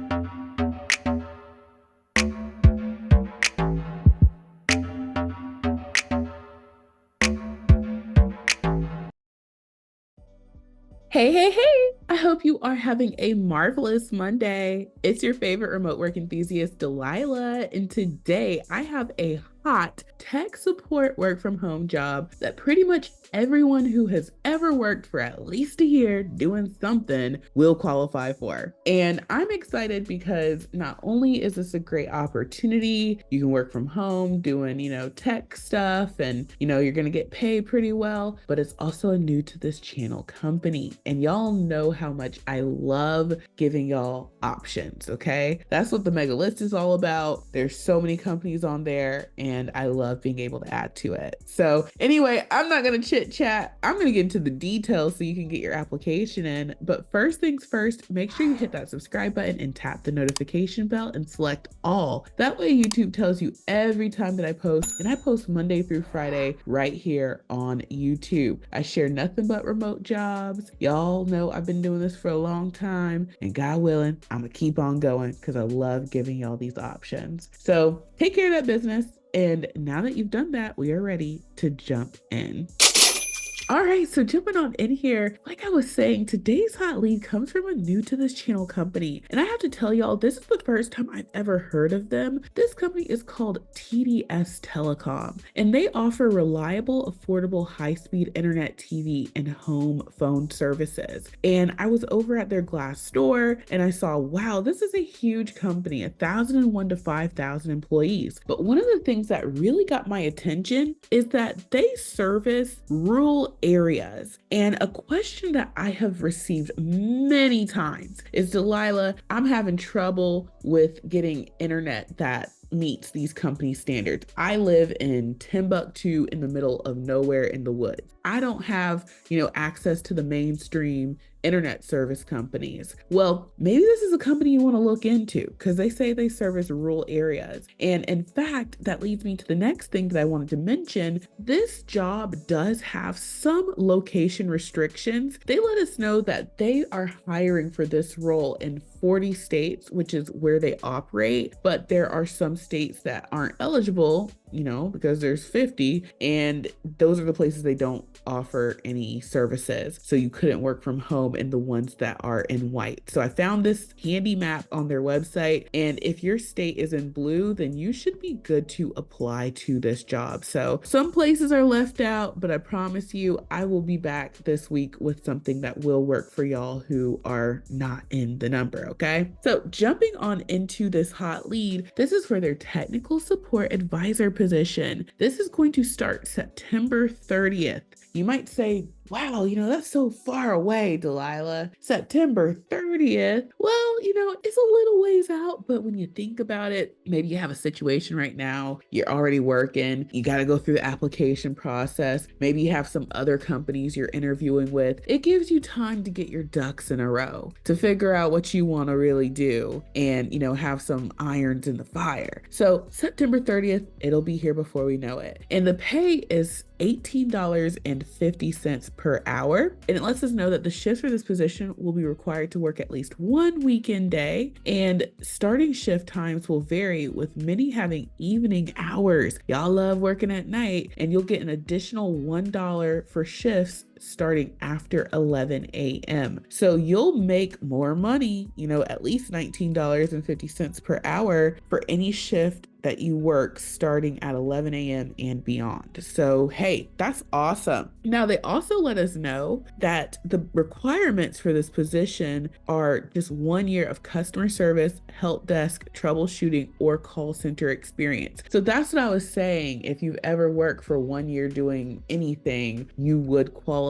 Hey, hey, hey! I hope you are having a marvelous Monday. It's your favorite remote work enthusiast, Delilah, and today I have a hot tech support work from home job that pretty much everyone who has ever worked for at least a year doing something will qualify for. And I'm excited because not only is this a great opportunity, you can work from home doing, tech stuff and, you're going to get paid pretty well, but it's also a new to this channel company. And y'all know how much I love giving y'all options, okay? That's what the mega list is all about. There's so many companies on there and I love being able to add to it. So anyway, I'm not gonna chit chat. I'm gonna get into the details so you can get your application in. But first things first, make sure you hit that subscribe button and tap the notification bell and select all. That way YouTube tells you every time that I post, and I post Monday through Friday right here on YouTube. I share nothing but remote jobs. Y'all know I've been doing this for a long time, and God willing, I'm gonna keep on going because I love giving y'all these options. So take care of that business. And now that you've done that, we are ready to jump in. All right, so jumping on in here, like I was saying, today's hot lead comes from a new to this channel company. And I have to tell y'all, this is the first time I've ever heard of them. This company is called TDS Telecom, and they offer reliable, affordable, high-speed internet TV and home phone services. And I was over at their Glassdoor and I saw, wow, this is a huge company, 1,001 to 5,000 employees. But one of the things that really got my attention is that they service rural areas. And a question that I have received many times is, Delilah, I'm having trouble with getting internet that meets these company standards. I live in Timbuktu in the middle of nowhere in the woods. I don't have, access to the mainstream internet service companies. Well, maybe this is a company you want to look into because they say they service rural areas. And in fact, that leads me to the next thing that I wanted to mention. This job does have some location restrictions. They let us know that they are hiring for this role in 40 states, which is where they operate, but there are some states that aren't eligible, because there's 50, and those are the places they don't offer any services. So you couldn't work from home in the ones that are in white. So I found this handy map on their website, and if your state is in blue, then you should be good to apply to this job. So some places are left out, but I promise you, I will be back this week with something that will work for y'all who are not in the number, okay? So jumping on into this hot lead, this is for their technical support advisor position. This is going to start September 30th. You might say, wow, that's so far away, Delilah. September 30th. Well, it's a little ways out, but when you think about it, maybe you have a situation right now, you're already working, you got to go through the application process. Maybe you have some other companies you're interviewing with. It gives you time to get your ducks in a row, to figure out what you want to really do and, have some irons in the fire. So September 30th, it'll be here before we know it. And the pay is $18.50 per hour. And it lets us know that the shifts for this position will be required to work at least one weekend day, and starting shift times will vary, with many having evening hours. Y'all love working at night, and you'll get an additional $1 for shifts starting after 11 a.m. So you'll make more money, at least $19.50 per hour for any shift that you work starting at 11 a.m. and beyond. So, hey, that's awesome. Now, they also let us know that the requirements for this position are just 1 year of customer service, help desk, troubleshooting, or call center experience. So that's what I was saying. If you've ever worked for 1 year doing anything, you would qualify.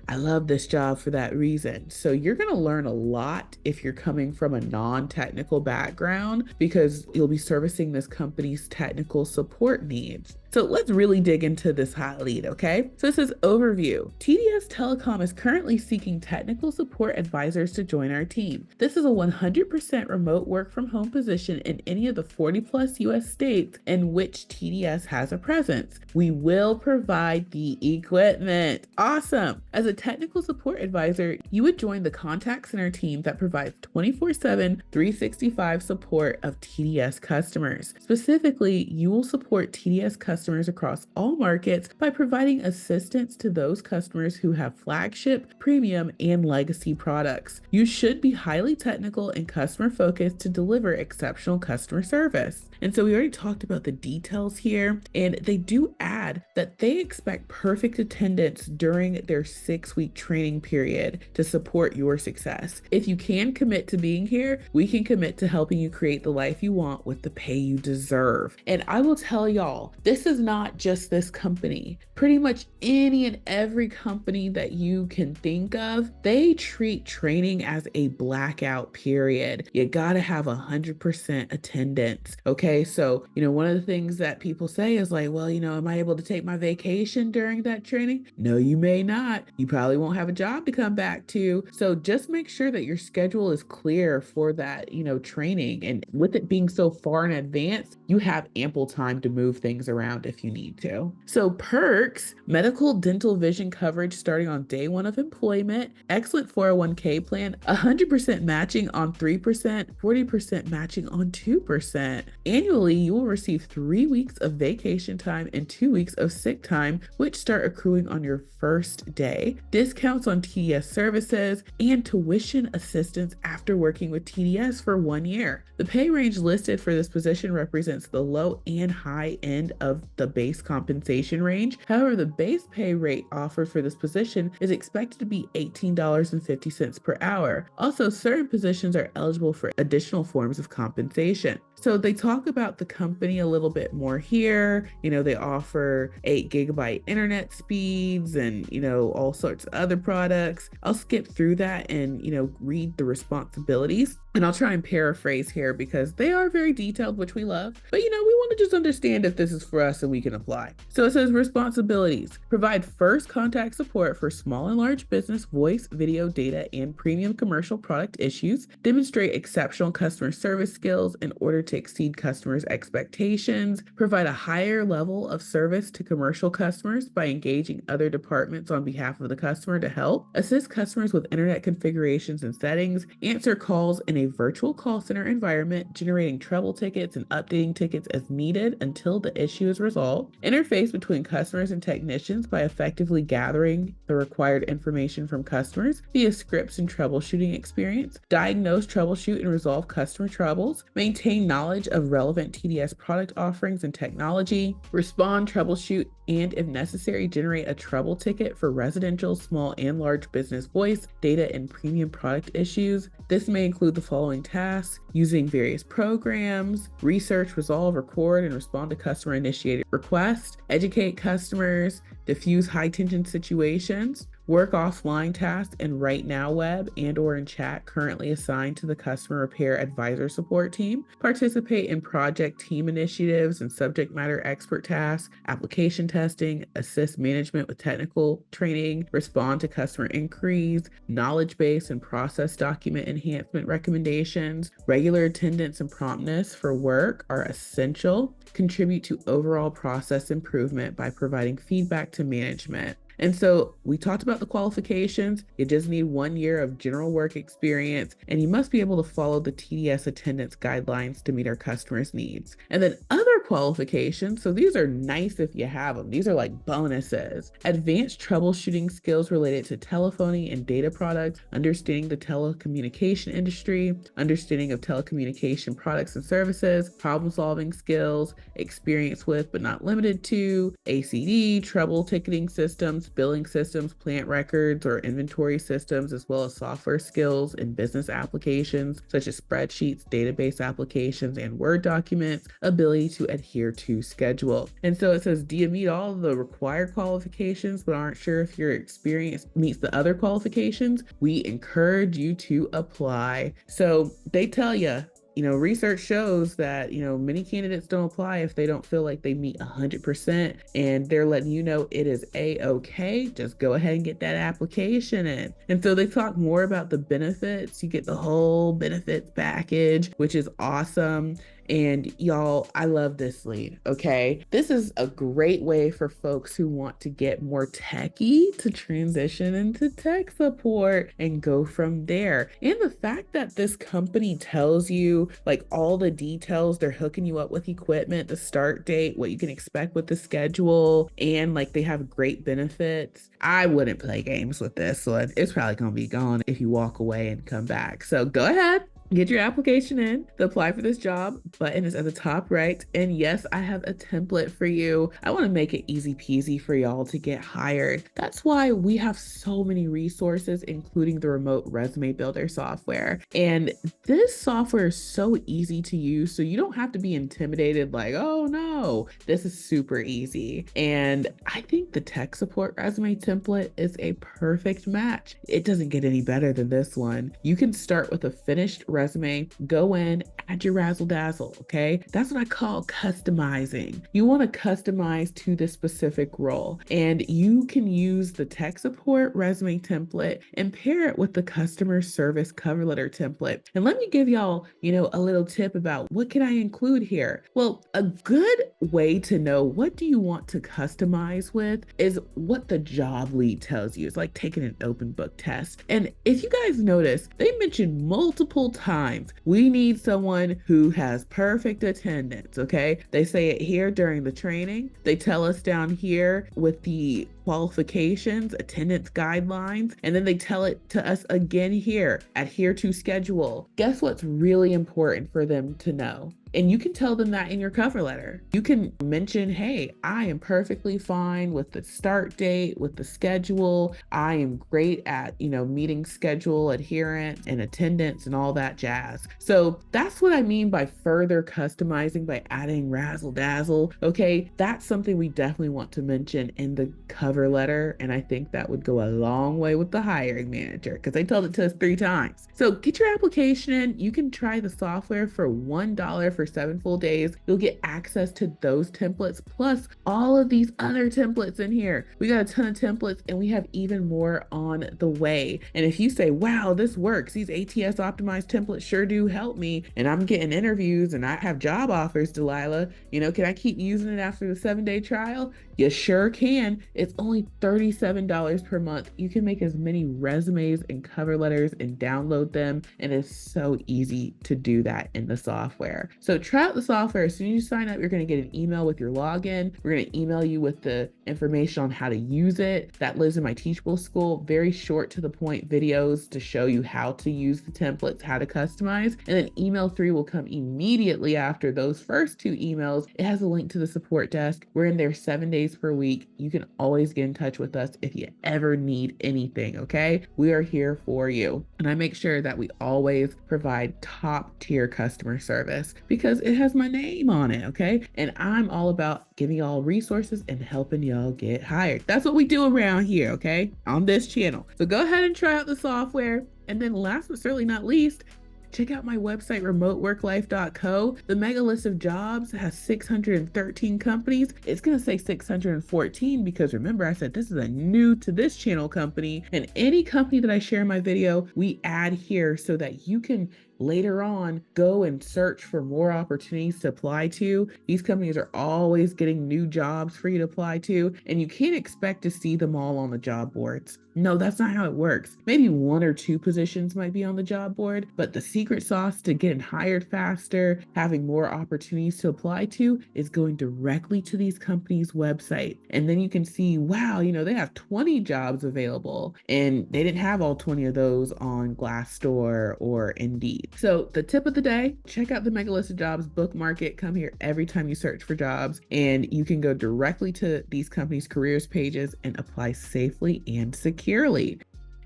I love this job for that reason. So you're going to learn a lot if you're coming from a non-technical background, because you'll be servicing this company's technical support needs. So let's really dig into this hot lead, okay? So it says overview. TDS Telecom is currently seeking technical support advisors to join our team. This is a 100% remote work from home position in any of the 40 plus US states in which TDS has a presence. We will provide the equipment. Awesome. As a technical support advisor, you would join the contact center team that provides 24/7, 365 support of TDS customers. Specifically, you will support TDS customers across all markets by providing assistance to those customers who have flagship, premium, and legacy products. You should be highly technical and customer focused to deliver exceptional customer service. And so we already talked about the details here, and they do add that they expect perfect attendance during their 6-week training period to support your success. If you can commit to being here, we can commit to helping you create the life you want with the pay you deserve. And I will tell y'all, this is not just this company. Pretty much any and every company that you can think of, they treat training as a blackout period. You gotta have 100% attendance. Okay, so, one of the things that people say is like, well, am I able to take my vacation during that training? No, you may not. You probably won't have a job to come back to. So just make sure that your schedule is clear for that, training. And with it being so far in advance, you have ample time to move things around if you need to. So perks, medical, dental, vision coverage starting on day 1 of employment, excellent 401k plan, 100% matching on 3%, 40% matching on 2%. Annually, you will receive 3 weeks of vacation time and 2 weeks of sick time, which start accruing on your first day. Discounts on TDS services and tuition assistance after working with TDS for 1 year. The pay range listed for this position represents the low and high end of the base compensation range. However, the base pay rate offered for this position is expected to be $18.50 per hour. Also, certain positions are eligible for additional forms of compensation. So they talk about the company a little bit more here. They offer 8 gigabyte internet speeds and, all sorts of other products. I'll skip through that and, read the responsibilities. And I'll try and paraphrase here because they are very detailed, which we love. But, we want to just understand if this is for us and we can apply. So it says responsibilities. Provide first contact support for small and large business voice, video, data, and premium commercial product issues. Demonstrate exceptional customer service skills in order to exceed customers' expectations. Provide a higher level of service to commercial customers by engaging other departments on behalf of the customer to help. Assist customers with internet configurations and settings. Answer calls in a virtual call center environment, generating trouble tickets and updating tickets as needed until the issue is resolved. Interface between customers and technicians by effectively gathering the required information from customers via scripts and troubleshooting experience. Diagnose, troubleshoot, and resolve customer troubles. Maintain knowledge of relevant TDS product offerings and technology. Respond, troubleshoot, and if necessary, generate a trouble ticket for residential, small, and large business voice, data, and premium product issues. This may include the following tasks: using various programs, research, resolve, record, and respond to customer-initiated requests, educate customers, diffuse high-tension situations, work offline tasks in Right Now web and or in chat currently assigned to the customer repair advisor support team, participate in project team initiatives and subject matter expert tasks, application testing, assist management with technical training, respond to customer inquiries, knowledge base and process document enhancement recommendations. Regular attendance and promptness for work are essential. Contribute to overall process improvement by providing feedback to management. And so we talked about the qualifications. You just need 1 year of general work experience, and you must be able to follow the TDS attendance guidelines to meet our customers' needs. And then other qualifications, so these are nice if you have them. These are like bonuses. Advanced troubleshooting skills related to telephony and data products, understanding the telecommunication industry, understanding of telecommunication products and services, problem-solving skills, experience with but not limited to ACD, trouble ticketing systems, billing systems, plant records, or inventory systems, as well as software skills in business applications such as spreadsheets, database applications, and Word documents, ability to adhere to schedule. And so it says, do you meet all of the required qualifications but aren't sure if your experience meets the other qualifications? We encourage you to apply. So they tell you, research shows that, many candidates don't apply if they don't feel like they meet 100%, and they're letting you know it is a-okay. Just go ahead and get that application in. And so they talk more about the benefits. You get the whole benefits package, which is awesome. And y'all, I love this lead, okay? This is a great way for folks who want to get more techie to transition into tech support and go from there. And the fact that this company tells you like all the details, they're hooking you up with equipment, the start date, what you can expect with the schedule, and like they have great benefits. I wouldn't play games with this one. It's probably gonna be gone if you walk away and come back. So go ahead, get your application in. The apply for this job button is at the top right. And yes, I have a template for you. I want to make it easy peasy for y'all to get hired. That's why we have so many resources, including the remote resume builder software. And this software is so easy to use. So you don't have to be intimidated like, oh no, this is super easy. And I think the tech support resume template is a perfect match. It doesn't get any better than this one. You can start with a finished resume, go in, add your razzle dazzle, okay? That's what I call customizing. You want to customize to the specific role, and you can use the tech support resume template and pair it with the customer service cover letter template. And let me give y'all, a little tip about what can I include here. Well, a good way to know what do you want to customize with is what the job lead tells you. It's like taking an open book test. And if you guys notice, they mentioned multiple times we need someone who has perfect attendance, okay? They say it here during the training. They tell us down here with the qualifications, attendance guidelines, and then they tell it to us again here, adhere to schedule. Guess what's really important for them to know? And you can tell them that in your cover letter. You can mention, hey, I am perfectly fine with the start date, with the schedule. I am great at, meeting schedule, adherence, and attendance and all that jazz. So that's what I mean by further customizing, by adding razzle dazzle. Okay, that's something we definitely want to mention in the cover letter. And I think that would go a long way with the hiring manager because they told it to us 3 times. So get your application in. You can try the software for $1 for 7 full days. You'll get access to those templates plus all of these other templates in here. We got a ton of templates and we have even more on the way. And if you say, wow, this works, these ATS optimized templates sure do help me, and I'm getting interviews and I have job offers, Delilah, can I keep using it after the 7-day trial? You sure can. It's only $37 per month. You can make as many resumes and cover letters and download them. And it's so easy to do that in the software. So try out the software. As soon as you sign up, you're going to get an email with your login. We're going to email you with the information on how to use it. That lives in my Teachable School. Very short to the point videos to show you how to use the templates, how to customize. And then email 3 will come immediately after those first 2 emails. It has a link to the support desk. We're in there 7 days per week. You can always get in touch with us if you ever need anything, okay? We are here for you. And I make sure that we always provide top tier customer service because it has my name on it, okay? And I'm all about giving y'all resources and helping y'all get hired. That's what we do around here, okay? On this channel. So go ahead and try out the software. And then last but certainly not least, check out my website, remoteworklife.co. The mega list of jobs has 613 companies. It's going to say 614 because remember I said this is a new to this channel company, and any company that I share in my video, we add here so that you can later on go and search for more opportunities to apply to. These companies are always getting new jobs for you to apply to, and you can't expect to see them all on the job boards. No, that's not how it works. Maybe 1 or 2 positions might be on the job board, but the secret sauce to getting hired faster, having more opportunities to apply to, is going directly to these companies' website. And then you can see, wow, they have 20 jobs available, and they didn't have all 20 of those on Glassdoor or Indeed. So the tip of the day, check out the mega list of jobs, bookmark it, come here every time you search for jobs, and you can go directly to these companies' careers pages and apply safely and securely.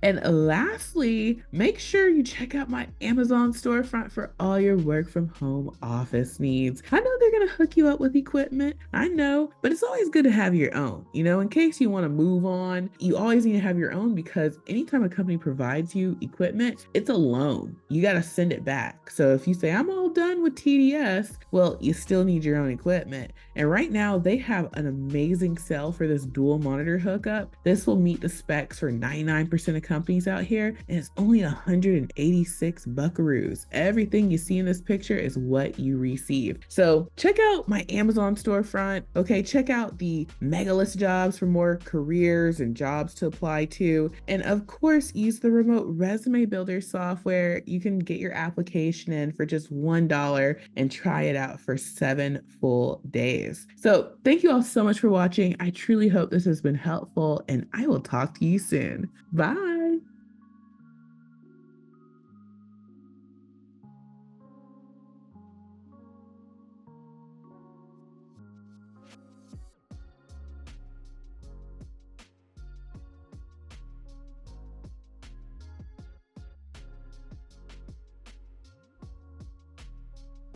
And lastly, make sure you check out my Amazon storefront for all your work from home office needs. I know they're going to hook you up with equipment. I know, but it's always good to have your own. In case you want to move on, you always need to have your own because anytime a company provides you equipment, it's a loan. You got to send it back. So if you say, I'm all done with TDS, well, you still need your own equipment. And right now, they have an amazing sale for this dual monitor hookup. This will meet the specs for 99% of companies out here, and it's only 186 buckaroos. Everything you see in this picture is what you receive. So check out my Amazon storefront. Okay, check out the mega list jobs for more careers and jobs to apply to. And of course, use the remote resume builder software. You can get your application in for just $1 and try it out for 7 full days. So thank you all so much for watching. I truly hope this has been helpful, and I will talk to you soon. Bye.